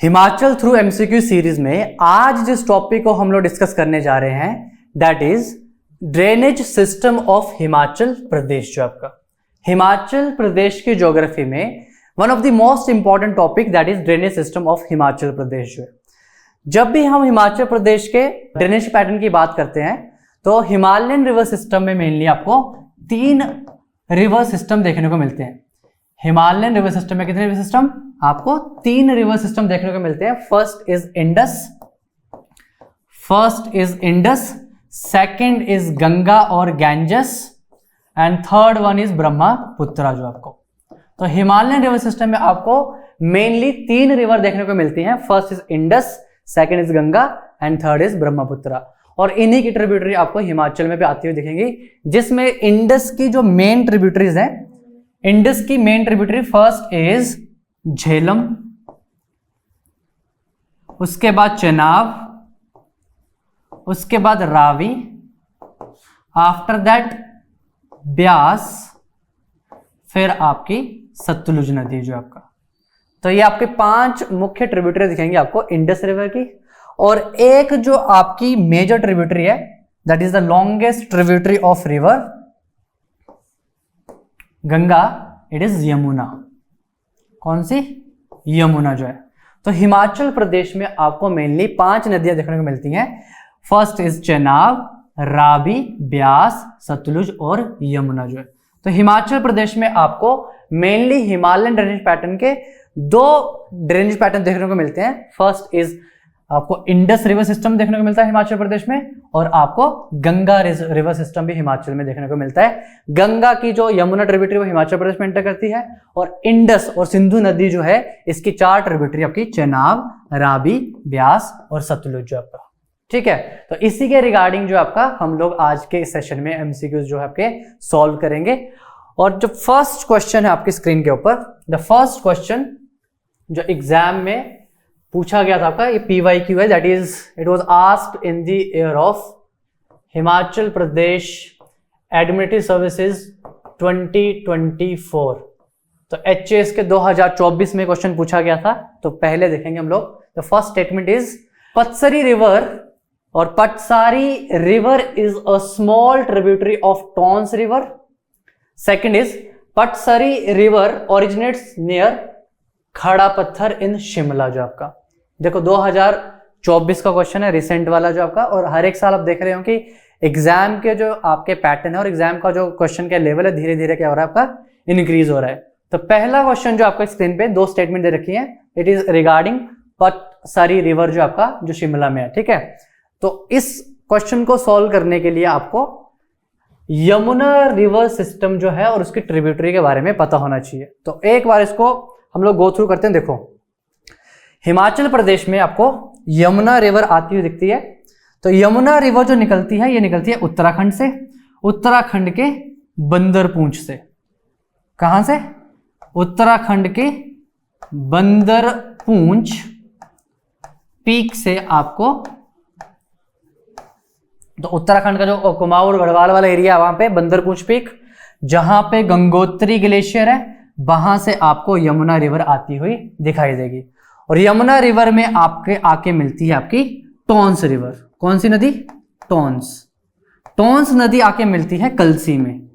Himachal through MCQ series में आज जिस टॉपिक को हम लोग डिस्कस करने जा रहे हैं that is drainage system of Himachal Pradesh. जो आपका हिमाचल प्रदेश की ज्योग्राफी में one of the most important topic that is drainage system of Himachal Pradesh. जो है जब भी हम हिमाचल प्रदेश के ड्रेनेज पैटर्न की बात करते हैं तो हिमालयन रिवर सिस्टम में मेनली आपको 3 रिवर सिस्टम देखने को मिलते हैं। हिमालयन रिवर सिस्टम में कितने रिवर सिस्टम? आपको 3 रिवर सिस्टम देखने को मिलते हैं। First is Indus, second is Ganga और Ganges and third one is Brahmaputra. जो आपको तो हिमालयन रिवर सिस्टम में आपको मेनली 3 रिवर देखने को मिलती हैं। First is Indus, second is Ganga and third is Brahmaputra. और इन्हीं की ट्रिब्यूटरी आपको हिमाचल में भी आती हुई दिखेंगी, जिसमें इंडस की जो मेन ट्रिब्यूटरीज हैं, इंडस की main tributary first is Jhelum, उसके बाद चेनाब, उसके बाद रावी, आफ्टर दैट ब्यास, फिर आपकी सतलुज नदी। जो आपका तो ये आपके 5 मुख्य ट्रिब्यूटरी दिखेंगी आपको इंडस रिवर की। और एक जो आपकी मेजर ट्रिब्यूटरी है that is the longest tributary of river Ganga, it is Yamuna. कौन सी? यमुना। जो है तो हिमाचल प्रदेश में आपको मेनली 5 नदियां देखने को मिलती हैं। फर्स्ट इज चेनाब, रावी, ब्यास, सतलुज और यमुना। जो है तो हिमाचल प्रदेश में आपको मेनली हिमालयन ड्रेनेज पैटर्न के 2 ड्रेनेज पैटर्न देखने को मिलते हैं। फर्स्ट इज आपको इंडस रिवर सिस्टम देखने को मिलता है हिमाचल प्रदेश में, और आपको गंगा रिवर सिस्टम भी हिमाचल में देखने को मिलता है। गंगा की जो यमुना ट्रिब्यूटरी वो हिमाचल प्रदेश में एंटर करती है, और इंडस और सिंधु नदी जो है इसकी 4 ट्रिब्यूटरी आपकी चेनाब, रावी, ब्यास और सतलुज। जो आपका ठीक है, तो इसी के रिगार्डिंग जो आपका हम लोग आज के इस सेशन में एमसीक्यूज जो है आपके सॉल्व करेंगे। और जो फर्स्ट क्वेश्चन है आपकी स्क्रीन के ऊपर, द फर्स्ट क्वेश्चन जो एग्जाम में पूछा गया था आपका, ये PYQ है, that is it was asked in the year of Himachal Pradesh administrative services 2024। तो HAS के 2024 में क्वेश्चन पूछा गया था। तो पहले देखेंगे हम लोग। The first statement is Patsari river और Patsari river is a small tributary of Tons river. Second is Patsari river originates near Khada Patthar इन शिमला। जो आपका देखो 2024 का क्वेश्चन है, रिसेंट वाला जो आपका, और हर एक साल आप देख रहे हो कि एग्जाम के जो आपके पैटर्न है और एग्जाम का जो क्वेश्चन का लेवल है धीरे धीरे क्या हो रहा है आपका, इंक्रीज हो रहा है। तो पहला क्वेश्चन जो आपका स्क्रीन पे 2 स्टेटमेंट दे रखी है, इट इज रिगार्डिंग पटसरी रिवर जो आपका जो शिमला में है। ठीक है, तो इस क्वेश्चन को सॉल्व करने के लिए आपको यमुना रिवर सिस्टम जो है और उसकी ट्रिब्यूटरी के बारे में पता होना चाहिए। तो एक बार इसको हम लोग गो थ्रू करते हैं। देखो हिमाचल प्रदेश में आपको यमुना रिवर आती हुई दिखती है। तो यमुना रिवर जो निकलती है ये निकलती है उत्तराखंड से, उत्तराखंड के बंदरपूंछ से। कहां से? उत्तराखंड के बंदरपूंछ पीक से आपको, तो उत्तराखंड का जो कुमाऊं गढ़वाल वाला एरिया है वहां पे बंदरपूंछ पीक, जहां पे गंगोत्री ग्लेशियर है, वहां से आपको यमुना रिवर आती हुई दिखाई देगी। और यमुना रिवर में आपके आके मिलती है आपकी टॉन्स रिवर। कौन सी नदी? टॉन्स नदी आके मिलती है कलसी में।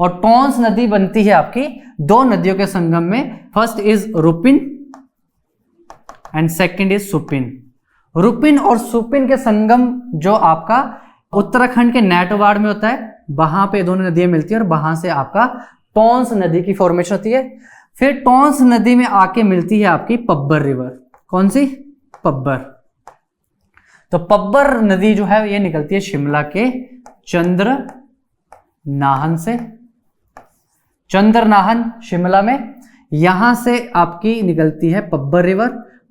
और टॉन्स नदी बनती है आपकी 2 नदियों के संगम में। First is Rupin and second is Supin. Rupin और सुपिन के संगम जो आपका उत्तराखंड के नैटवाड़ में होता है, वहां पे दोनों नदियां मिलती है और वहां से आपका टॉन्स नदी की फॉर्मेशन होती है। फिर टॉन्स नदी में आके मिलती है आपकी पब्बर रिवर। कौन सी? पब्बर। तो पब्बर नदी जो है ये निकलती है शिमला के चंद्र नाहन से। चंद्र नाहन शिमला में, यहां से आपकी निकलती है पब्बर रिवर।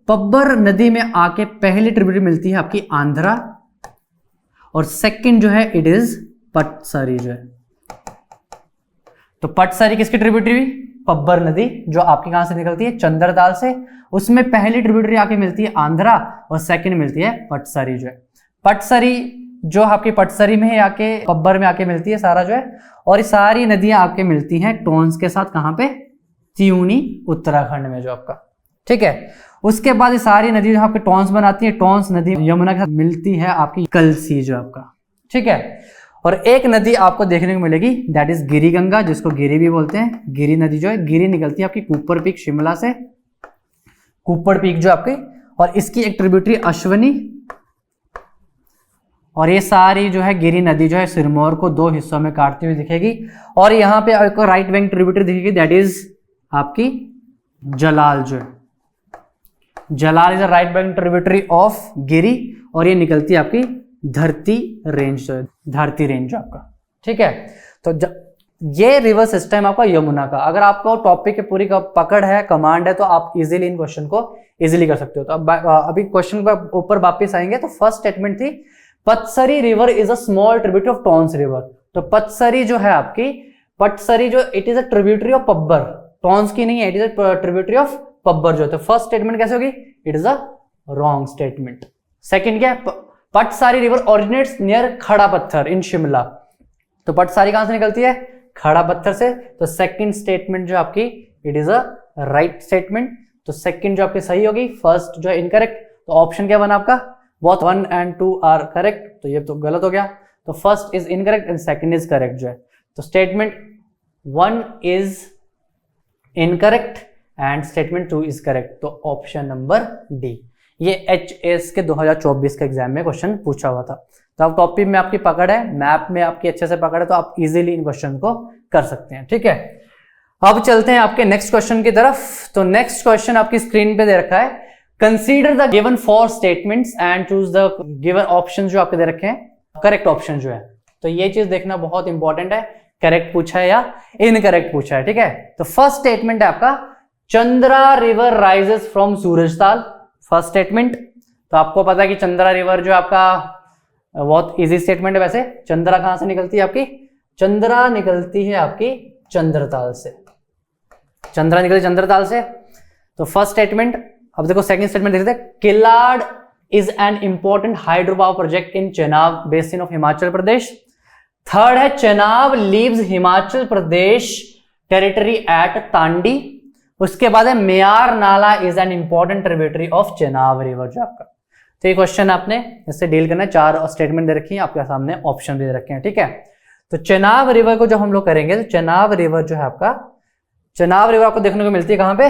पब्बर नदी में आके पहली ट्रिब्यूटरी मिलती है आपकी आंध्रा, और सेकंड जो है इट इज पटसरी। जो है तो पटसरी किसकी ट्रिब्यूटरी? पब्बर नदी, जो आपकी कहां से निकलती है? चंद्रताल से। उसमें पहली ट्रिब्यूटरी आके मिलती है आंध्रा और सेकंड मिलती है पटसरी। जो है पटसरी जो आपकी पटसरी में आके पब्बर में आके मिलती है सारा जो है, और ये सारी नदियां आके मिलती हैं टॉन्स के साथ। कहां पे? त्यूनी उत्तराखंड में जो आपका। ठीक है, उसके बाद ये सारी नदी जो आपके टॉन्स बनाती है, टॉन्स नदी यमुना के साथ मिलती है आपकी कलसी जो आपका, ठीक है। और एक नदी आपको देखने को मिलेगी, दैट इज गिरी गंगा, जिसको गिरी भी बोलते हैं। गिरी नदी जो है, गिरी निकलती है आपकी कूपर पीक शिमला से, कूपर पीक जो आपकी, और इसकी एक ट्रिब्यूटरी अश्वनी, और ये सारी जो है गिरी नदी जो है सिरमौर को दो हिस्सों में काटती हुई दिखेगी। और यहाँ पे आपको राइट बैंक ट्रिब्यूटरी दिखेगी, दैट इज आपकी जलाल जो है, Jalal is a right bank tributary of Giri, और ये निकलती है आपकी धरती रेंज जो है, धरती रेंज जो आपका, ठीक है। तो ये रिवर सिस्टम आपका यमुना का। अगर आपको टॉपिक की पूरी पकड़ है, कमांड है, तो आप इजीली इन क्वेश्चन को इजीली कर सकते हो। तो अब अभी क्वेश्चन के ऊपर वापस आएंगे। तो फर्स्ट स्टेटमेंट थी Patsari river is a small tributary of Tons river. तो पतसरी जो है आपकी, पटसरी जो it is a tributary of Pabbar, Tons की नहीं है, it is a tributary of Pabbar जो है। तो फर्स्ट स्टेटमेंट कैसे होगी? It is a wrong statement. Second क्या है? पटसारी river originates near Khada Patthar इन शिमला। तो पटसारी कहां से निकलती है? खड़ा पत्थर से। तो सेकंड स्टेटमेंट जो आपकी it is a right statement. तो सेकंड जो आपकी सही होगी, फर्स्ट जो है इनकरेक्ट। तो ऑप्शन क्या बना आपका? Both 1 and 2 are correct. तो ये तो गलत हो गया। तो first is incorrect and second is correct जो है। तो statement 1 is incorrect and statement 2 is correct. तो ऑप्शन नंबर डी। ये HS के 2024 के एग्जाम में क्वेश्चन पूछा हुआ था। तो आप टॉपिक में आपकी पकड़ है, मैप में आपकी अच्छे से पकड़ है, तो आप इजीली इन क्वेश्चन को कर सकते हैं, ठीक है। अब चलते हैं आपके नेक्स्ट क्वेश्चन की तरफ। तो नेक्स्ट क्वेश्चन आपकी स्क्रीन पे दे रखा है, consider the given 4 statements and choose the given option जो आपके दे रखे हैं, करेक्ट ऑप्शन जो है। तो ये चीज देखना बहुत इंपॉर्टेंट है, करेक्ट पूछा है या इनकरेक्ट पूछा है, ठीक है। तो फर्स्ट स्टेटमेंट है आपका, Chandra river rises from Surajtal. First statement. तो आपको पता है कि चंद्रा रिवर जो आपका बहुत इजी स्टेटमेंट है। वैसे चंद्रा कहां से निकलती है आपकी? चंद्रा निकलती है आपकी चंद्रताल से। चंद्रा निकलती चंद्रताल से। तो फर्स्ट स्टेटमेंट। अब देखो सेकंड स्टेटमेंट देखते हैं, Kilar is an important hydro power project in Chenab basin of Himachal Pradesh. Third है, Chenab leaves Himachal Pradesh territory at Tandi. उसके बाद है, Miyar Nala is an important tributary of Chenab river जो आपका। तो ये क्वेश्चन आपने इससे डील करना है। 4 स्टेटमेंट दे रखी है आपके सामने, ऑप्शन भी दे रखे हैं, ठीक है। तो चेनाब रिवर को जब हम लोग करेंगे, तो चेनाब रिवर जो है आपका, चेनाब रिवर आपको देखने को मिलती है कहां पे?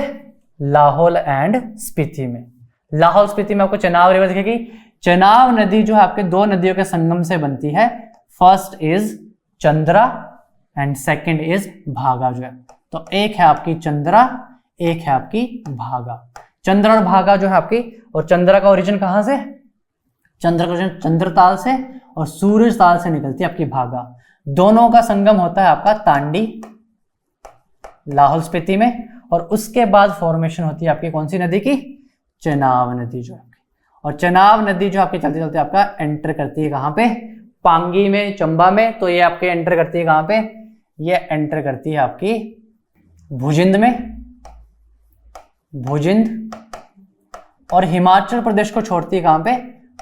लाहौल एंड स्पीति में। लाहौल स्पीति में आपको चेनाब रिवर दिखेगी। चेनाब नदी जो है आपके 2 नदियों के संगम से बनती है। First is Chandra and second is भागा जो है। तो एक है आपकी चंद्रा, एक है आपकी भागा। चंद्र और भागा जो है आपकी, और चंद्रा का ओरिजिन कहां से? चंद्र का ओरिजिन चंद्रताल से, और सूरज ताल से निकलती है आपकी भागा। दोनों का संगम होता है आपका तांडी लाहौल स्पीति में, और उसके बाद फॉर्मेशन होती है आपकी कौन सी नदी की? चेनाब नदी जो आपकी। और चेनाब नदी जो आपकी चलते चलते आपका एंटर करती है कहां पे? पांगी में, चंबा में। तो ये आपके एंटर करती है कहां पे? ये एंटर करती है आपकी भुजिंद में, भुजिंद, और हिमाचल प्रदेश को छोड़ती है कहां पे?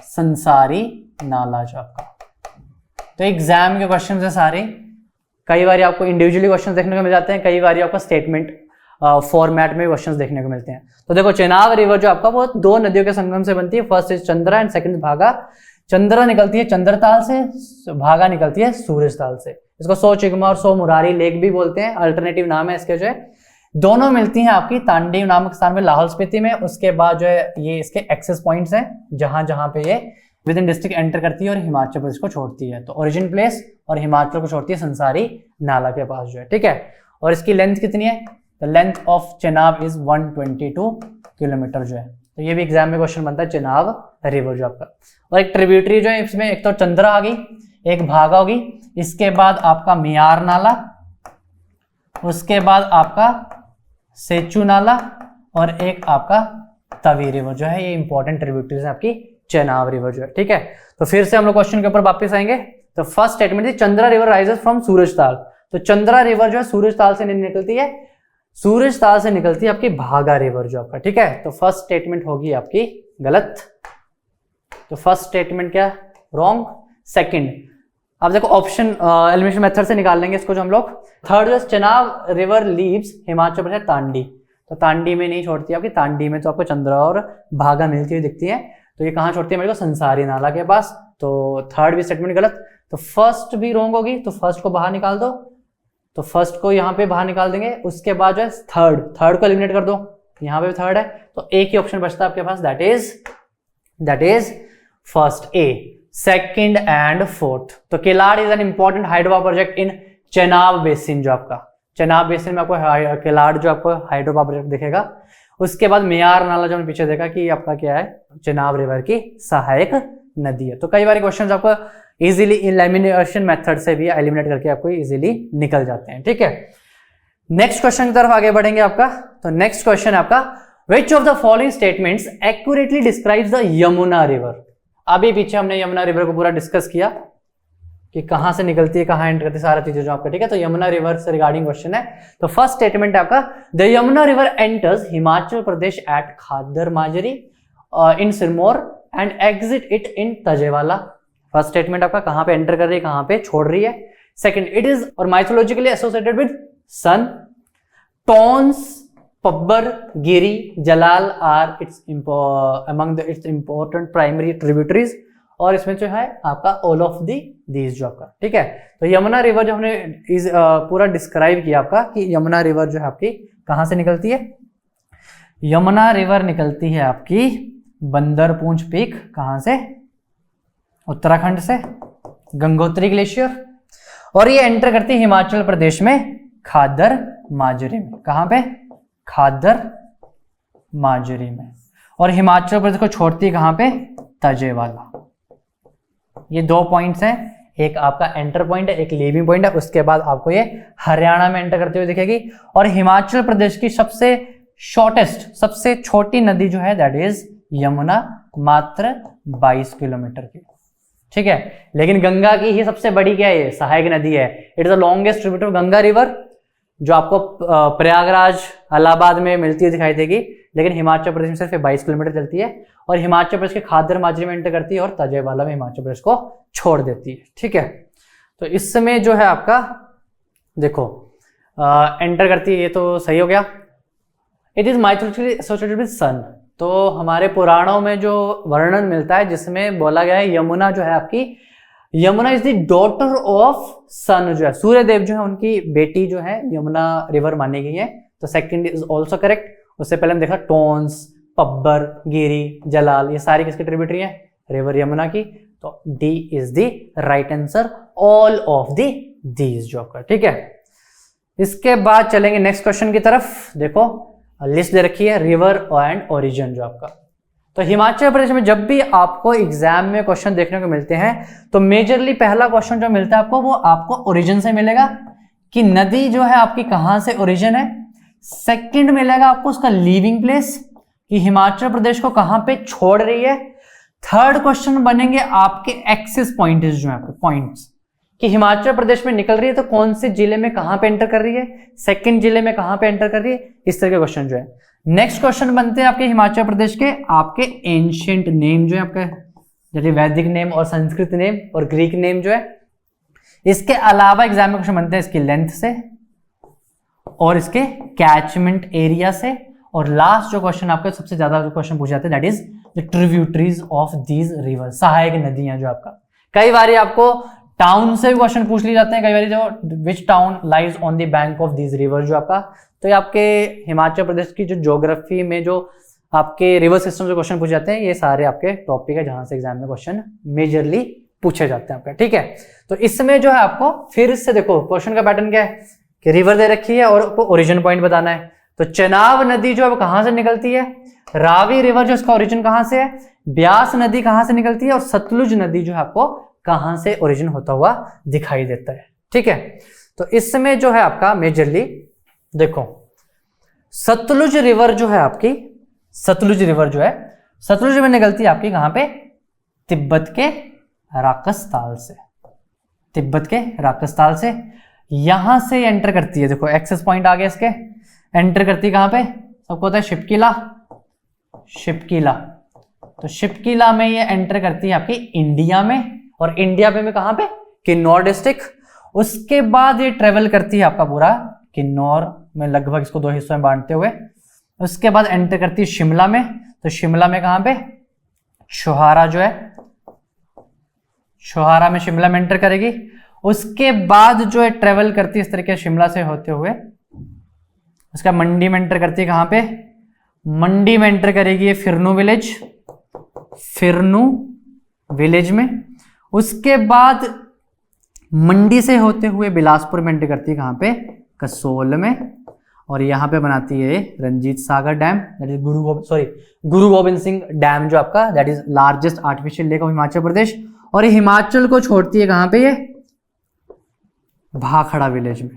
संसारी नाला जो आपका। तो एग्जाम के क्वेश्चन है सारे। कई बार आपको इंडिविजुअली क्वेश्चन देखने को मिल जाते हैं, कई बार आपका स्टेटमेंट फॉर्मेट में क्वेश्चन देखने को मिलते हैं। तो देखो चेनाब रिवर जो आपका, वो 2 नदियों के संगम से बनती है। First is Chandra and second भागा। चंद्रा निकलती है चंद्रताल से, भागा निकलती है सूरजताल से। इसको सो चिगमा और सो मुरारी लेक भी बोलते हैं, अल्टरनेटिव नाम है इसके जो है। दोनों मिलती हैं आपकी तांडी नामक स्थान में लाहौल स्पीति में। उसके बाद जो है ये इसके एक्सेस पॉइंट्स हैं, जहां जहां पे ये विद इन डिस्ट्रिक्ट एंटर करती है और हिमाचल प्रदेश को छोड़ती है। तो ओरिजिन प्लेस और हिमाचल को छोड़ती है संसारी नाला के पास जो है, ठीक है। और इसकी लेंथ कितनी है? The length of Chenab is 122 kilometre जो है। तो ये भी एग्जाम में क्वेश्चन बनता है, चेनाब रिवर जो आपका। और एक ट्रिब्यूटरी जो है इसमें, एक तो चंद्रा आ गई, एक भागा होगी, इसके बाद आपका मियार नाला, उसके बाद आपका सेचू नाला, और एक आपका तवी रिवर जो है। ये इंपॉर्टेंट ट्रिब्यूटरीज है आपकी चेनाब रिवर जो है, ठीक है। तो फिर से हम लोग क्वेश्चन के ऊपर वापस आएंगे। तो फर्स्ट स्टेटमेंट थी, Chandra river rises from Surajtal. तो चंद्रा रिवर जो है सूरजताल से नहीं निकलती है, सूरजताल से निकलती है आपकी भागा रिवर जो आपका, ठीक है। तो फर्स्ट स्टेटमेंट होगी आपकी गलत। तो फर्स्ट स्टेटमेंट क्या? रॉन्ग। सेकंड, अब देखो ऑप्शन एलिमिनेशन मेथड से निकाल लेंगे इसको जो हम लोग। थर्ड जो चेनाब रिवर लीव्स हिमाचल प्रदेश तांडी। तो तांडी में नहीं छोड़ती आपकी, तांडी में तो आपको चंद्रा और भागा मिलती हुई दिखती है। तो ये कहाँ छोड़ती है मेरे को, संसारी नाला के पास। तो थर्ड भी स्टेटमेंट गलत, तो फर्स्ट भी रॉन्ग होगी, तो फर्स्ट को बाहर निकाल दो, तो फर्स्ट को यहाँ पे बाहर निकाल देंगे। उसके बाद जो है थर्ड को एलिमिनेट कर दो, यहाँ पे भी थर्ड है, तो एक ही ऑप्शन बचता है आपके पास, that is first a, second and fourth. तो केलाड़ is an important hydro power project in Chenab basin, जो आपका चेनाब बेसिन में आपको केलाड़ जो आपको हाइड्रो पावर प्रोजेक्ट दिखेगा। उसके बाद मेयार नाला जो हमने पीछे देखा कि आपका क्या है, चेनाब रिवर की सहायक नदी है। तो कई बार क्वेश्चन आपको इजीली एलिमिनेशन मेथड से भी एलिमिनेट करके आपको इजीली निकल जाते हैं, ठीक है। नेक्स्ट क्वेश्चन की तरफ आगे बढ़ेंगे आपका। तो नेक्स्ट क्वेश्चन है आपका, विच of the following statements accurately describes the Yamuna river. अभी पीछे हमने यमुना रिवर को पूरा डिस्कस किया कि कहां से निकलती है, कहां एंटर करती है, सारा चीजें जो आपका, ठीक है। तो यमुना रिवर से रिगार्डिंग क्वेश्चन है। तो फर्स्ट स्टेटमेंट है आपका, the Yamuna river enters Himachal Pradesh at Khadar Majri in Sirmaur and exit it in Tajewala. First statement आपका कहां पे एंटर कर रही है, कहां पे छोड़ रही है। सेकंड, इट इज और mythologically associated with sun, Tons, Pabbar, Giri, Jalal are its among its important primary tributaries. और इसमें जो है आपका ऑल ऑफ दीज जो आपका, ठीक है। तो यमुना रिवर जो हमने पूरा डिस्क्राइब किया आपका कि यमुना रिवर जो है आपकी कहां से निकलती है। यमुना रिवर निकलती है आपकी बंदरपूंछ पीक, कहां से, उत्तराखंड से, गंगोत्री ग्लेशियर। और ये एंटर करती है हिमाचल प्रदेश में खादर माजरी में, कहां पे, खादर माजरी में। और हिमाचल प्रदेश को छोड़ती है कहां पे, तजेवाला। ये दो पॉइंट्स हैं, एक आपका एंटर पॉइंट है, एक लीविंग पॉइंट है। उसके बाद आपको ये हरियाणा में एंटर करते हुए दिखेगी। और हिमाचल प्रदेश की सबसे शॉर्टेस्ट, सबसे छोटी नदी जो है दैट इज यमुना, मात्र 22 किलोमीटर की, ठीक है। लेकिन गंगा की ही सबसे बड़ी क्या है, सहायक नदी है। It is the longest tributary Ganga river, जो आपको प्रयागराज, इलाहाबाद में मिलती हुई दिखाई देगी। लेकिन हिमाचल प्रदेश में सिर्फ 22 किलोमीटर चलती है और हिमाचल प्रदेश के खादर माजरी में एंटर करती है और तजेवाला में हिमाचल प्रदेश को छोड़ देती है, ठीक है। तो इसमें जो है आपका देखो एंटर करती है, ये तो सही हो गया। It is mythologically associated with sun. तो हमारे पुराणों में जो वर्णन मिलता है जिसमें बोला गया है यमुना जो है आपकी, Yamuna is the daughter of sun, जो है सूर्यदेव जो है उनकी बेटी जो है यमुना रिवर मानी गई है। तो सेकंड इज आल्सो करेक्ट। उससे पहले हम देखा टॉन्स, पब्बर, गिरी, जलाल, ये सारी किसकी ट्रिब्यूटरी है, रिवर यमुना की। तो D is the right answer, all of these जो आपका, ठीक है। इसके बाद चलेंगे नेक्स्ट क्वेश्चन की तरफ। देखो लिस्ट दे रखी है रिवर एंड ओरिजिन जो आपका। तो हिमाचल प्रदेश में जब भी आपको एग्जाम में क्वेश्चन देखने को मिलते हैं तो मेजरली पहला क्वेश्चन जो मिलता है आपको वो आपको ओरिजिन से मिलेगा कि नदी जो है आपकी कहां से ओरिजिन है। सेकंड मिलेगा आपको उसका लीविंग प्लेस कि हिमाचल प्रदेश को कहां पे छोड़ रही है। थर्ड क्वेश्चन बनेंगे आपके एक्सिस पॉइंट्स जो है आपके पॉइंट्स कि हिमाचल प्रदेश में निकल रही है तो कौन से जिले में कहां पे एंटर कर रही है, सेकंड जिले में कहां पे एंटर कर रही है। इस तरह के क्वेश्चन जो है। नेक्स्ट क्वेश्चन बनते हैं आपके हिमाचल प्रदेश के आपके एंशिएंट नेम जो है आपका, जैसे वैदिक नेम और संस्कृत नेम और ग्रीक नेम जो है। इसके अलावा एग्जाम में क्वेश्चन बनते हैं इसकी लेंथ से और इसके कैचमेंट एरिया से। और लास्ट जो क्वेश्चन आपका सबसे ज्यादा जो क्वेश्चन पूछे जाते हैं that is the tributaries of these river, सहायक नदियां जो आपका। कई बार आपको टाउन से भी क्वेश्चन पूछ लिए जाते हैं, कई बार जो which town lies on the bank of these river जो आपका। तो ये आपके हिमाचल प्रदेश की जो ज्योग्राफी में जो आपके रिवर सिस्टम से क्वेश्चन पूछे जाते हैं ये सारे आपके टॉपिक है जहां से एग्जाम में क्वेश्चन मेजरली पूछे जाते हैं आपका, ठीक है। तो इसमें जो है आपको फिर से देखो क्वेश्चन का पैटर्न क्या है कि रिवर दे रखी है और आपको ओरिजिन पॉइंट बताना है। तो चेनाब नदी जो है कहां से निकलती है, रावी रिवर जो इसका ओरिजिन कहां से है, ब्यास नदी कहां से निकलती है और सतलुज नदी जो है आपको कहां से ओरिजिन होता हुआ दिखाई देता है, ठीक है। तो इसमें जो है आपका मेजरली देखो सतलुज रिवर जो है आपकी, सतलुज रिवर जो है सतलुज में निकलती है आपकी कहां पे, तिब्बत के राकसताल से, तिब्बत के राकसताल से यहां से एंटर करती है। देखो एक्सेस पॉइंट आ गया इसके, एंटर करती है कहां पे, सबको पता है शिपकिला, शिपकिला। तो शिपकिला में ये एंटर करती है आपकी इंडिया में और इंडिया में कहां पे, किन्नौर डिस्ट्रिक्ट। उसके बाद ये ट्रेवल करती है आपका पूरा किन्नौर में, लगभग इसको दो हिस्सों में बांटते हुए उसके बाद एंटर करती है शिमला में, तो शिमला में कहां पे, छोहारा जो है, छोहारा में शिमला में एंटर करेगी। उसके बाद जो है ट्रेवल करती है इस तरीके शिमला से होते हुए, उसका मंडी में एंटर करती है, कहां पे, मंडी में एंटर करेगी ये फिरनू विलेज, फिरनू विलेज में। उसके बाद मंडी से होते हुए बिलासपुर में एंटर करती है, कहां पे, कसोल में। और यहां पे बनाती है Ranjit Sagar dam, that is Guru Gobind Singh dam जो आपका, that is largest artificial lake of Himachal Pradesh. और ये हिमाचल को छोड़ती है कहां पे, ये भाखड़ा विलेज में।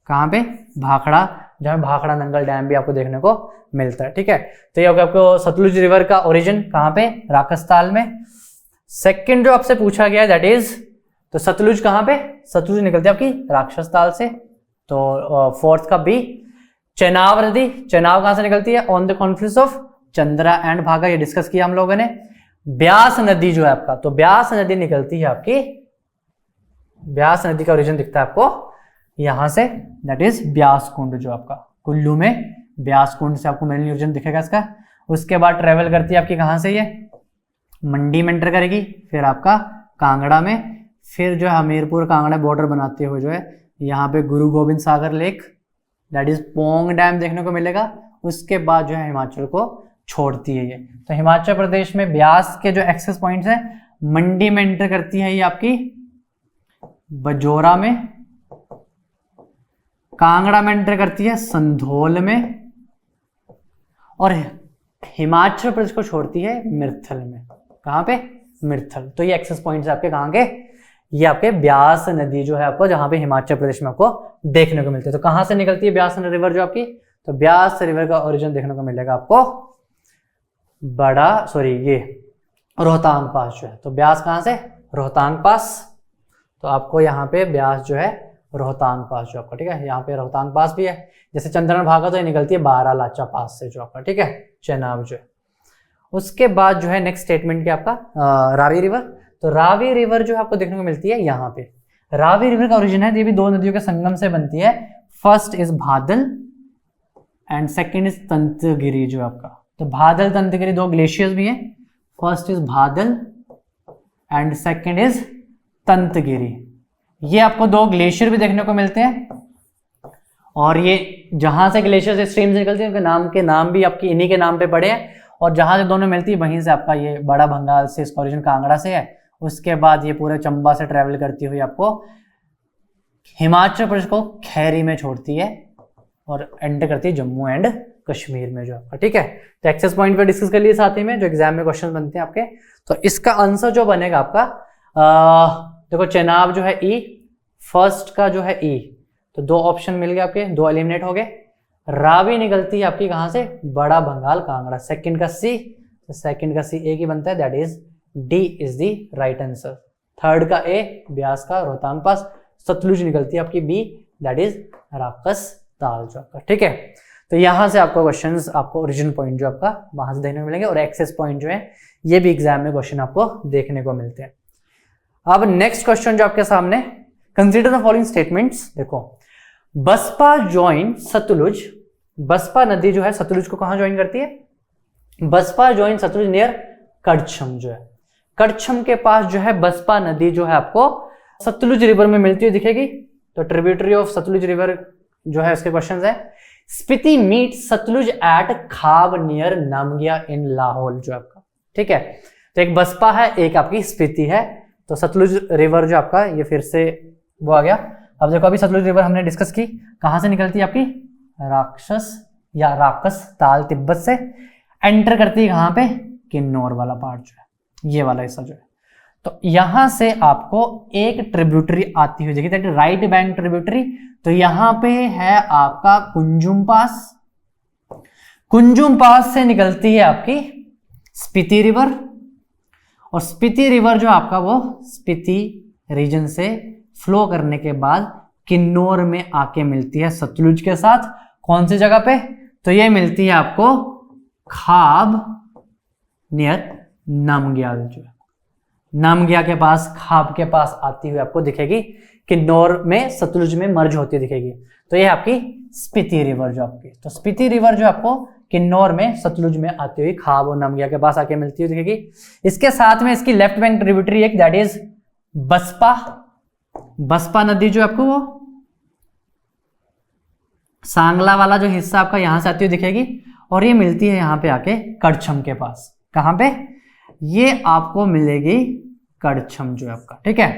कहां पे, भाखड़ा, जहां भाखड़ा नंगल डैम भी आपको देखने को मिलता है। ठीक है, तो ये हो गया आपको सतलुज रिवर का ओरिजिन कहां पे, राकसताल में। सेकंड जो आपसे पूछा गया है दैट इज, तो सतलुज कहां पे, सतलुज निकलती है आपकी राक्षसताल से। तो फोर्थ का बी। चेनाब नदी, चेनाब कहां से निकलती है, on the Confluence of Chandra and भागा, ये डिस्कस किया हम लोगों ने। ब्यास नदी जो है आपका, तो ब्यास नदी निकलती है आपकी, ब्यास नदी का ओरिजिन दिखता है आपको यहां से, दैट इज ब्यास कुंड जो आपका कुल्लू में, ब्यास कुंड से आपको मेन ओरिजिन दिखेगा इसका। उसके बाद ट्रेवल करती है आपकी कहां से, ये मंडी में एंटर करेगी, फिर आपका कांगड़ा में, फिर जो है हमीरपुर कांगड़ा बॉर्डर बनाते हुए जो है यहाँ पे Guru Gobind Sagar lake, that is Pong dam देखने को मिलेगा। उसके बाद जो है हिमाचल को छोड़ती है ये। तो हिमाचल प्रदेश में ब्यास के जो एक्सेस पॉइंट्स हैं, मंडी में एंटर करती है ये आपकी, बजोरा में, कांगड़ा में एंटर करती है संधोल में, और हिमाचल प्रदेश को छोड़ती है मिर्थल में। कहां पे, मिर्थल। तो ये एक्सेस पॉइंट्स आपके कहां के, ये आपके ब्यास नदी जो है आपको, जहां पे हिमाचल प्रदेश में आपको देखने को मिलती है। तो कहां से निकलती है ब्यास रिवर जो आपकी, तो ब्यास रिवर का ओरिजिन देखने को मिलेगा आपको ये रोहतांग पास जो है। तो ब्यास कहां से, रोहतांग पास। तो आपको यहाँ पे ब्यास जो है रोहतांग पास जो आपका, ठीक है, यहाँ पे रोहतांग पास भी है। जैसे चंद्रन भागा तो ये निकलती है बारालाचा पास से जो आपका, ठीक है, चेनाब जो है। उसके बाद जो है नेक्स्ट स्टेटमेंट क्या आपका, रावी रिवर। तो रावी रिवर जो आपको देखने को मिलती है यहाँ पे, रावी रिवर का ओरिजिन है, ये भी दो नदियों के संगम से बनती है। First is Bhadal and second is Tantgiri जो आपका। तो भादल तंतगिरी दो ग्लेशियर्स भी हैं, first is Bhadal and second is Tantgiri. ये आपको दो ग्लेशियर भी देखने को मिलते हैं, और ये जहां से ग्लेशियर से स्ट्रीम्स निकलती है उनके नाम भी आपकी इन्हीं के नाम पे पड़े हैं। और जहां से दोनों मिलती है वहीं से आपका ये बड़ा भंगाल से, इसका ओरिजिन कांगड़ा से है। उसके बाद ये पूरे चंबा से ट्रेवल करती हुई आपको हिमाचल प्रदेश को खैरी में छोड़ती है और एंटर करती है जम्मू एंड कश्मीर में जो आपका, ठीक है। तो एक्सेस पॉइंट पे डिस्कस कर लिए साथ ही में, जो एग्जाम में क्वेश्चन बनते हैं आपके। तो इसका आंसर जो बनेगा आपका, देखो चेनाब जो है ई, फर्स्ट का जो है ई, तो दो ऑप्शन मिल गए आपके, दो एलिमिनेट हो गए। रावी निकलती है आपकी कहां से, बड़ा भंगाल कांगड़ा। सेकंड का सी, तो सेकंड का सी एक ही बनता है, that is D is the right answer. Third का ए, ब्यास का रोहतांग पास। सतलुज निकलती है आपकी बी, दैट इज राकस ताल जो आपका, ठीक है। तो यहां से आपको क्वेश्चंस, आपको ओरिजिन पॉइंट जो आपका वहां से देखने को मिलेंगे, और एक्सेस पॉइंट जो है ये भी एग्जाम में क्वेश्चन आपको देखने को मिलते हैं। अब नेक्स्ट क्वेश्चन जो आपके सामने, कंसीडर द फॉलोइंग स्टेटमेंट्स। देखो, बसपा ज्वाइन सतलुज, बसपा नदी जो है सतलुज को कहां ज्वाइन करती है, बसपा ज्वाइन सतलुज नियर कड़छम जो है, कड़छम के पास जो है बसपा नदी जो है आपको सतलुज रिवर में मिलती हुई दिखेगी। तो ट्रिब्यूटरी ऑफ सतलुज रिवर जो है उसके क्वेश्चंस है। स्पीति मीट सतलुज एट खाब नियर नामगिया इन लाहौल जो आपका, ठीक है। तो एक बसपा है, एक आपकी स्पीति है। तो सतलुज रिवर जो आपका, ये फिर से वो आ गया। अब देखो, अभी सतलुज रिवर हमने डिस्कस की, कहां से निकलती है आपकी, राक्षस या राकस ताल तिब्बत से, एंटर करती है कहां पे, किन्नौर वाला पार्ट जो है, ये वाला हिस्सा जो है। तो यहां से आपको एक ट्रिब्यूटरी आती हुई देखिए, दैट राइट बैंक ट्रिब्यूटरी। तो यहां पे है आपका कुंजुम पास, कुंजुम पास से निकलती है आपकी स्पीति रिवर, और स्पीति रिवर जो आपका वो स्पीति रीजन से फ्लो करने के बाद किन्नौर में आके मिलती है सतलुज के साथ। कौन सी जगह पे, तो ये मिलती है आपको खाब नियर नामग्याल जो है, नामग्या के पास, खाब के पास आती हुई आपको दिखेगी, किन्नौर में सतलुज में मर्ज होती दिखेगी। तो ये आपकी स्पीति रिवर जो आपकी, तो स्पीति रिवर जो आपको किन्नौर में सतलुज में आती हुई खाब और नमग्या के पास आके मिलती है, दिखेगी। इसके साथ में इसकी लेफ्ट बैंक ट्रिब्यूटरी एक दैट इज बसपा। बसपा नदी जो आपको वो सांगला वाला जो हिस्सा आपका यहां से आती हुई दिखेगी और ये मिलती है यहां पे आके कड़छम के पास। कहां पे? ये आपको मिलेगी कड़छम जो है आपका, ठीक है।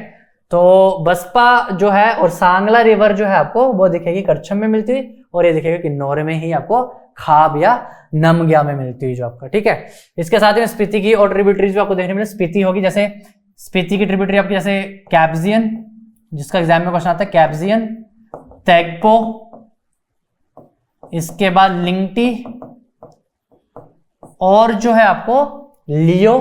तो बसपा जो है और सांगला रिवर जो है आपको वो दिखेगी कड़छम में मिलती हुई और ये दिखेगा किन्नौर में ही आपको खाब या नमग्या में मिलती हुई जो आपका, ठीक है। इसके साथ में स्पीति की और ट्रिब्यूटरीज भी आपको देखने मिले। स्पीति होगी, जैसे स्पीति की ट्रिब्यूटरी आपकी जैसे कैप्जियन, जिसका एग्जाम में क्वेश्चन आता है, कैप्जियन, तैगपो, इसके बाद लिंगटी और जो है आपको लियो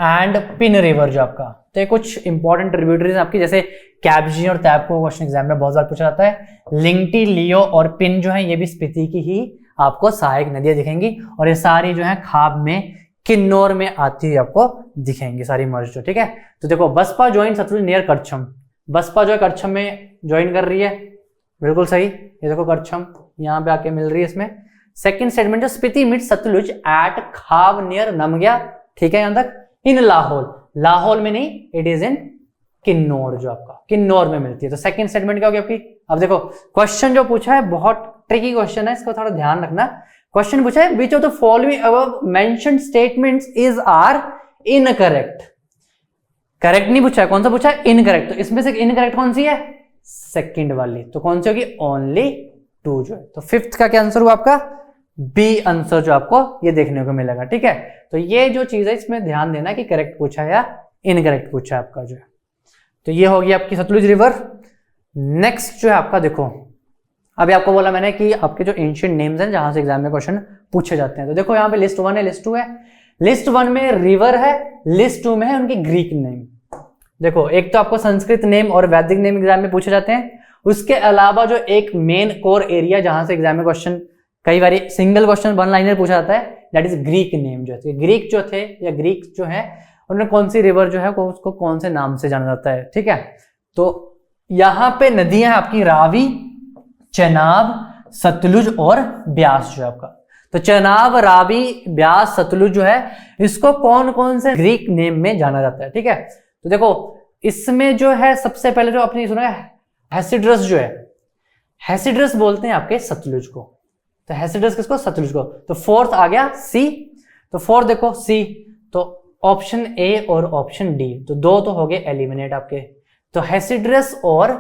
एंड पिन रिवर जो आपका। तो ये कुछ इंपॉर्टेंट ट्रिब्यूटरीज आपकी, जैसे कैप्जियन और तैगपो क्वेश्चन एग्जाम में बहुत बार पूछा जाता है। लिंगटी, लियो और पिन जो है ये भी स्पीति की ही आपको सहायक नदियां दिखेंगी और ये सारी जो है खाब में किन्नौर में आती हुई आपको दिखेंगी सारी मर्ज जो, ठीक है। तो देखो बसपा ज्वाइन सतलुज नियर कड़छम, बसपा जो है कड़छम में ज्वाइन कर रही है, बिल्कुल सही। ये देखो कड़छम यहाँ पे आके मिल रही है इसमें। सेकंड स्टेटमेंट जो स्पीति मीट सतलुज एट खाब नियर नमग्या, ठीक है यहां तक। इन लाहौल, लाहौल में नहीं, इट इज इन किन्नौर जो आपका किन्नौर में मिलती है। तो सेकंड स्टेटमेंट क्या होगी आपकी? अब देखो क्वेश्चन जो पूछा है बहुत ट्रिकी क्वेश्चन है, इसको थोड़ा ध्यान रखना। क्वेश्चन पूछा है which of the following above mentioned statements is are incorrect. Correct नहीं पूछा है, कौन सा पूछा है? इनकरेक्ट। तो इसमें से इनकरेक्ट कौन सी है? सेकंड वाली। तो कौन सी होगी? ओनली 2 जो है। तो फिफ्थ का क्या आंसर हुआ आपका? बी आंसर जो आपको ये देखने को मिलेगा, ठीक है। तो ये जो चीज है इसमें ध्यान देना कि करेक्ट पूछा है या इनकरेक्ट पूछा है आपका जो है। तो ये होगी आपकी सतलुज रिवर। नेक्स्ट जो है आपका देखो, अभी आपको बोला मैंने कि आपके जो एंशिएंट नेम्स हैं जहां से एग्जाम में क्वेश्चन पूछे जाते हैं। तो देखो यहाँ पे लिस्ट 1 है, लिस्ट 2 है। लिस्ट 1 में रिवर है, लिस्ट 2 में है उनकी ग्रीक नेम। देखो एक तो आपको संस्कृत नेम और वैदिक नेम एग्जाम में पूछे जाते हैं, उसके अलावा जो एक मेन कोर एरिया जहां से एग्जाम में क्वेश्चन कई बार सिंगल क्वेश्चन 1 लाइनर पूछा जाता है, दैट इज ग्रीक नेम जो है। ग्रीक जो थे या ग्रीक जो है उन्होंने कौन सी रिवर जो है उसको कौन से नाम से जाना जाता है, ठीक है। तो यहां पे नदियां हैं आपकी रावी, चेनाब, सतलुज और ब्यास जो है आपका। तो चेनाब, रावी, ब्यास, सतलुज जो है इसको कौन कौन से ग्रीक नेम में जाना जाता है, ठीक है। तो देखो इसमें जो है सबसे पहले जो आपने सुना है हेसिड्रस जो है, हेसिड्रस बोलते हैं आपके सतलुज को। तो हेसिड्रस किसको? सतलुज को। तो फोर्थ आ गया सी। तो फोर्थ देखो सी, तो ऑप्शन ए और ऑप्शन डी, तो 2 तो हो गए एलिमिनेट आपके। तो हेसिड्रस और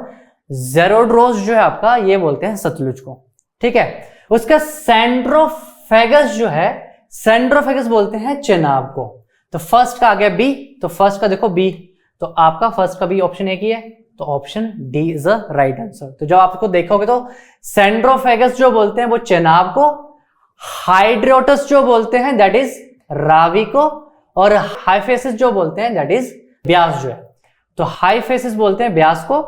जेरोड्रोस जो है आपका ये बोलते हैं सतलुज को, ठीक है। उसका सेंड्रोफेगस जो है, सेंड्रोफेगस बोलते हैं चेनाब को। तो फर्स्ट का आ गया बी, तो फर्स्ट का देखो बी, तो आपका फर्स्ट का बी ऑप्शन एक ही है, तो option D is a right answer. तो जब आपको देखोगे तो सेंड्रोफेगस जो बोलते हैं वो चेनाब को, हाइड्रोटस जो बोलते हैं दैट इज रावी को, और हाइफेसिस जो बोलते हैं दैट इज ब्यास जो है। तो हाइफेसिस बोलते हैं ब्यास को,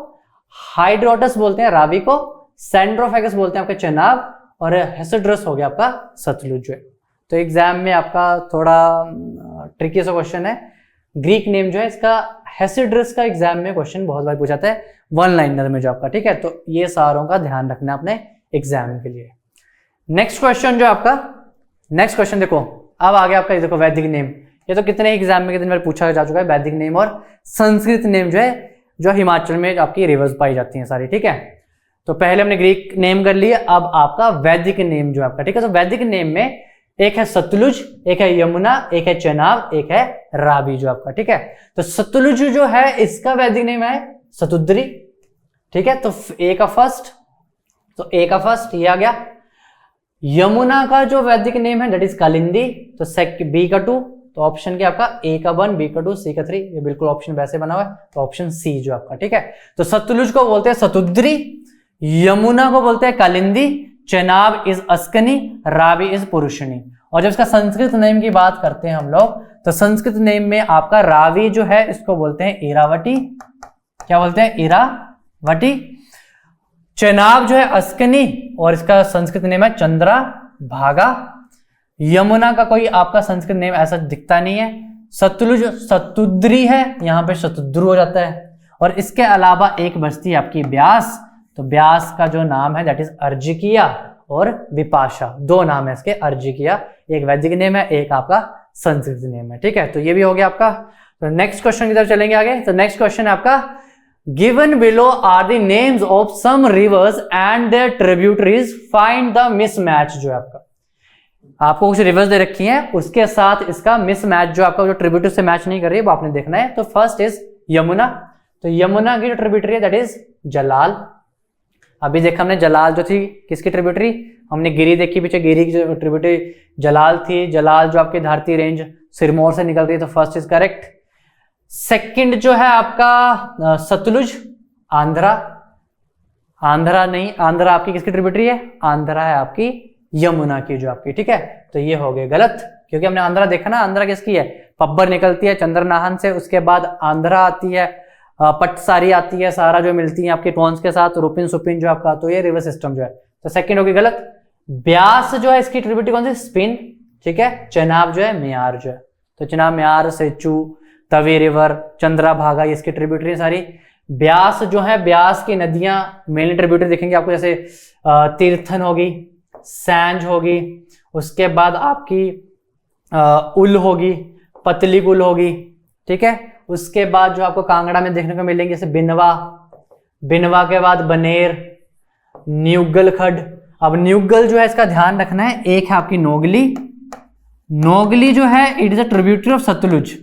हाइड्रोटस बोलते हैं रावी को, सेंड्रोफेगस बोलते हैं आपके चेनाब, और हेसिड्रस हो गया आपका सतलुज जो है। तो एग्जाम में आपका थोड़ा ट्रिकी सा क्वेश्चन है, ग्रीक नेम जो है इसका हेसिड्रस का एग्जाम में क्वेश्चन बहुत बार पूछा जाता है 1 लाइनर में जो आपका, ठीक है। तो ये सारों का ध्यान रखना अपने एग्जाम के लिए। नेक्स्ट क्वेश्चन जो आपका, नेक्स्ट क्वेश्चन देखो अब आ गया आपका, ये देखो वैदिक नेम। ये तो कितने एग्जाम में कितने बार पूछा जा चुका है, वैदिक नेम और संस्कृत नेम जो है जो हिमाचल में आपकी रिवर्स पाई जाती हैं सारी, ठीक है। तो पहले हमने ग्रीक नेम कर लिया, अब आपका वैदिक नेम जो आपका, ठीक है। तो वैदिक नेम में एक है सतलुज, एक है यमुना, एक है चेनाब, एक है रावी जो आपका, ठीक है। तो सतलुज जो है इसका वैदिक नेम है सतुद्री, ठीक है। तो ए का फर्स्ट, तो ए का फर्स्ट ये आ गया। यमुना का जो वैदिक नेम है दैट इज कालिंदी, तो बी का 2, तो ऑप्शन क्या आपका ए का 1, बी का 2, सी का 3, ये बिल्कुल ऑप्शन वैसे बना हुआ है, तो ऑप्शन सी जो आपका, ठीक है। तो सतलुज को बोलते हैं सतुद्री, यमुना को बोलते हैं कालिंदी, चेनाब इज अस्कनी, रावी इज पुरुषनी। और जब इसका संस्कृत नेम की बात करते हैं हम लोग, तो संस्कृत नेम में आपका रावी जो है इसको बोलते हैं इरावती, क्या बोलते हैं? इरावती। चेनाब जो है अस्कनी और इसका संस्कृत नेम है चंद्रा भागा। यमुना का कोई आपका संस्कृत नेम ऐसा दिखता नहीं है। सतलुज सतुद्री है, यहां पे शतुद्रु हो जाता है। और इसके अलावा एक बस्ती आपकी ब्यास, तो ब्यास का जो नाम है दैट इज अर्जिकिया, और विपाशा, दो नाम है इसके अर्जिकिया, एक वैदिक नेम है, एक आपका संस्कृत नेम है। ठीक है, तो ये भी हो गया आपका। तो नेक्स्ट क्वेश्चन की तरफ चलेंगे आगे। तो नेक्स्ट क्वेश्चन है आपका, given below are the names of some rivers and their tributaries, find the mismatch. जो है आपको कुछ रिवर्स दे रखी हैं, उसके साथ इसका मिसमैच जो आपका जो ट्रिब्यूटरी से मैच नहीं कर रही है वो आपने देखना है। तो फर्स्ट इज यमुना। तो यमुना की जो ट्रिब्यूटरी है दैट इज जलाल। अभी देखा हमने जलाल जो थी किसकी ट्रिब्यूटरी, हमने गिरी देखी पीछे, गिरी की जो ट्रिब्यूटरी जलाल थी। जलाल जो आपकी धारती रेंज सिरमौर से निकल रही है, तो फर्स्ट इज करेक्ट। सेकंड जो है आपका सतलुज, आंध्रा। आंध्रा नहीं, आंध्रा आपकी किसकी ट्रिब्यूटरी है, आंध्रा है आपकी यमुना की जो आपकी। ठीक है, तो ये हो गए गलत, क्योंकि हमने आंध्रा देखा ना, आंध्रा किसकी है, पब्बर निकलती है चंद्रनाहन से, उसके बाद आंध्रा आती है, पटसारी आती है, सारा जो मिलती है आपके टोन्स के साथ, रुपिन सुपिन जो आपका, तो ये रिवर सिस्टम जो है। तो सेकंड होगी गलत। ब्यास जो है इसकी ट्रिब्यूटरी कौन सी, स्पिन। ठीक है, चेनाब जो है म्यार जो है, तो चेनाब, म्यार, सेचू, तवी रिवर, चंद्राभागा, ये इसकी ट्रिब्यूटरी है सारी। ब्यास जो है, ब्यास की नदियां मेनली ट्रिब्यूटरी दिखेंगे आपको, जैसे तीर्थन होगी, सैंज होगी, उसके बाद आपकी उल होगी, पतली कुल होगी। ठीक है, उसके बाद जो आपको कांगड़ा में देखने को मिलेंगे जैसे बिनवा, बिनवा के बाद बनेर, न्यूगल खड। अब न्यूगल जो है इसका ध्यान रखना है, एक है आपकी नोगली। नोगली जो है it is a tributary of Sutlej.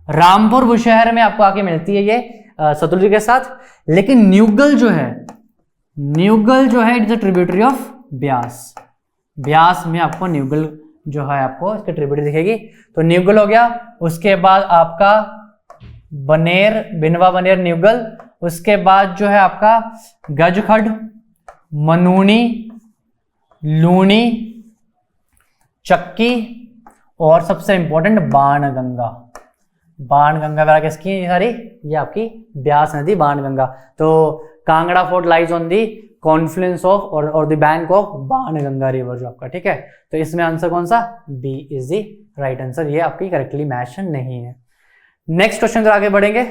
Rampur Bushahr में आपको आके मिलती है ये सतलुज के साथ। लेकिन न्यूगल जो है, न्यूगल जो है it is a tributary of Beas. Beas में आपको न्यूगल जो है आपको इसकी ट्रिब्यूटरी दिखेगी। तो न्यूगल हो गया। उसके बाद आपका बनेर, बिनवा, बनेर, न्यूगल। उसके बाद जो है आपका गजखड, मनूनी, लूनी, चक्की और सबसे इंपॉर्टेंट बाणगंगा। बाणगंगा वगैरह किसकी है ये सारी, ये आपकी ब्यास नदी, बाणगंगा। तो Kangra fort lies on the confluence of और the bank of Banganga river जो आपका। ठीक है, तो इसमें आंसर कौन सा, B is the right answer, ये आपकी करेक्टली मैच नहीं है। नेक्स्ट क्वेश्चन तो आगे बढ़ेंगे।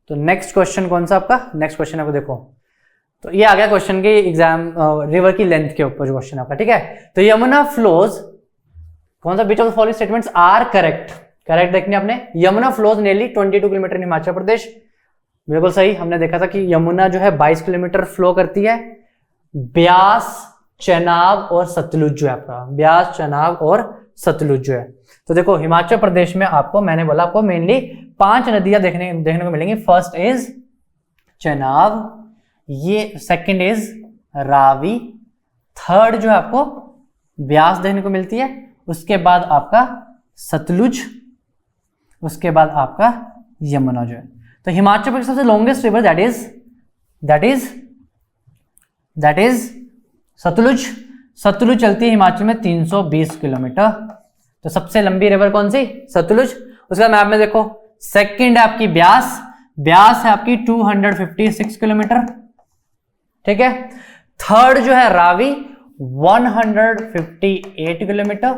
तो नेक्स्ट क्वेश्चन कौन सा आपका, नेक्स्ट क्वेश्चन आपको देखो, तो ये आ गया क्वेश्चन के एग्जाम रिवर की लेंथ के ऊपर जो क्वेश्चन आपका। ठीक है, तो यमुना फ्लोज, कौन सा which of the following statements are correct. Correct देखने आपने, Yamuna flows nearly 22 kilometre in Himachal Pradesh, बिल्कुल सही। हमने देखा था कि यमुना जो है 22 किलोमीटर फ्लो करती है। ब्यास, चेनाब और सतलुज जो है आपका, ब्यास, चेनाब और सतलुज जो है। तो देखो हिमाचल प्रदेश में आपको, मैंने बोला आपको मेनली 5 नदियां देखने को मिलेंगी। फर्स्ट इज चेनाब, ये सेकंड इज रावी, थर्ड जो है आपको ब्यास देखने को मिलती है, उसके बाद आपका सतलुज, उसके बाद आपका यमुना जो है। तो हिमाचल प्रदेश सबसे longest river that is Sutlej. Sutlej चलती है हिमाचल में 320 किलोमीटर। तो सबसे लंबी रिवर कौन सी, सतलुज। उसका मैप में देखो, सेकंड है आपकी ब्यास, ब्यास है आपकी 256 किलोमीटर। ठीक है, थर्ड जो है रावी 158 किलोमीटर।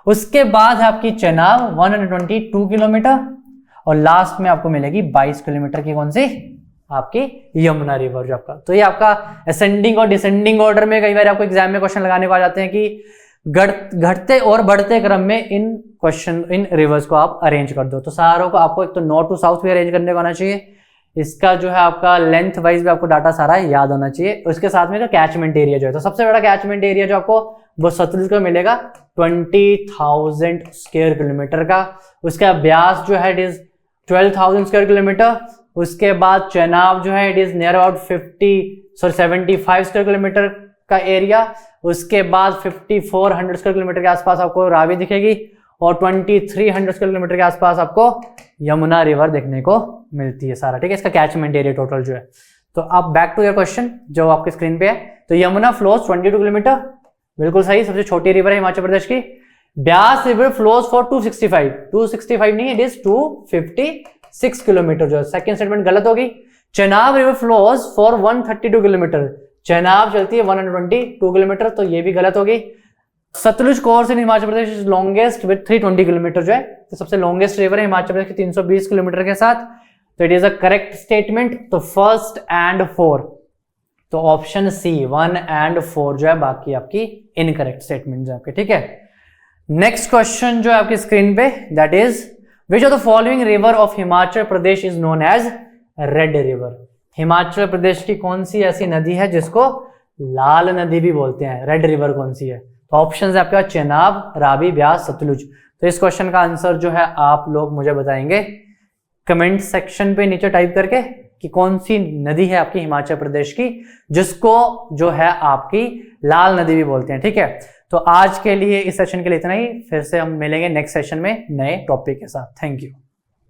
उसके बाद है आपकी चेनाब 122 किलोमीटर और लास्ट में आपको मिलेगी 22 किलोमीटर की कौन सी, आपकी यमुना रिवर जो आपका। तो ये आपका असेंडिंग और डिसेंडिंग ऑर्डर में कई बार आपको एग्जाम में क्वेश्चन लगाने को आ जाते हैं कि घटते और बढ़ते क्रम में इन रिवर्स को आप अरेंज कर दो। तो सारों को आपको एक तो नॉर्थ टू साउथ भी अरेंज करने को आना चाहिए, इसका जो है आपका लेंथ वाइज भी आपको डाटा सारा याद होना चाहिए, उसके साथ में कैचमेंट एरिया जो है। तो सबसे बड़ा कैचमेंट एरिया जो आपको वो सतलुज को मिलेगा 20,000 स्क्वायर किलोमीटर का। उसका ब्यास जो है इट इज 12,000 स्क्वायर किलोमीटर। उसके बाद चेनाब जो है it is near about 75 square kilometre का एरिया। उसके बाद 5400 स्क्वायर किलोमीटर के आसपास आपको रावी दिखेगी और 2300 स्क्वायर किलोमीटर के आसपास आपको यमुना रिवर देखने को मिलती है सारा। ठीक है, इसका कैचमेंट एरिया टोटल जो है। तो आप बैक टू योर क्वेश्चन जो आपके स्क्रीन पे है। तो यमुना फ्लोज 22 किलोमीटर, बिल्कुल सही, सबसे छोटी रिवर है हिमाचल प्रदेश की। ब्यास रिवर फ्लोज फॉर 265 नहीं, इट इज 256 किलोमीटर जो है, सेकंड स्टेटमेंट गलत होगी। Chenab river flows for 132 kilometre, Chenab चलती है 122 किलोमीटर, तो ये भी गलत होगी। Sutlej course in Himachal Pradesh is longest with 320 kilometre जो है, तो सबसे लॉन्गेस्ट रिवर है हिमाचल प्रदेश की 320 किलोमीटर के साथ। तो it is a correct statement. तो फर्स्ट एंड 4 तो ऑप्शन सी 1 एंड 4 जो है बाकी आपकी इनकरेक्ट स्टेटमेंट जो आपके, ठीक है। नेक्स्ट क्वेश्चन जो है आपकी स्क्रीन पे, that is which of the following river of Himachal Pradesh is known as red river. Himachal Pradesh की कौन सी ऐसी नदी है जिसको लाल नदी भी बोलते हैं, रेड रिवर कौन सी है? तो ऑप्शन है आपका चेनाब, रावी, ब्यास, सतलुज। तो इस क्वेश्चन का आंसर जो है आप लोग मुझे बताएंगे कमेंट सेक्शन पे नीचे टाइप करके कि कौन सी नदी है आपकी हिमाचल प्रदेश की जिसको जो है आपकी लाल नदी भी बोलते हैं, ठीक है। तो आज के लिए इस सेशन के लिए इतना ही, फिर से हम मिलेंगे नेक्स्ट सेशन में नए टॉपिक के साथ। Thank you.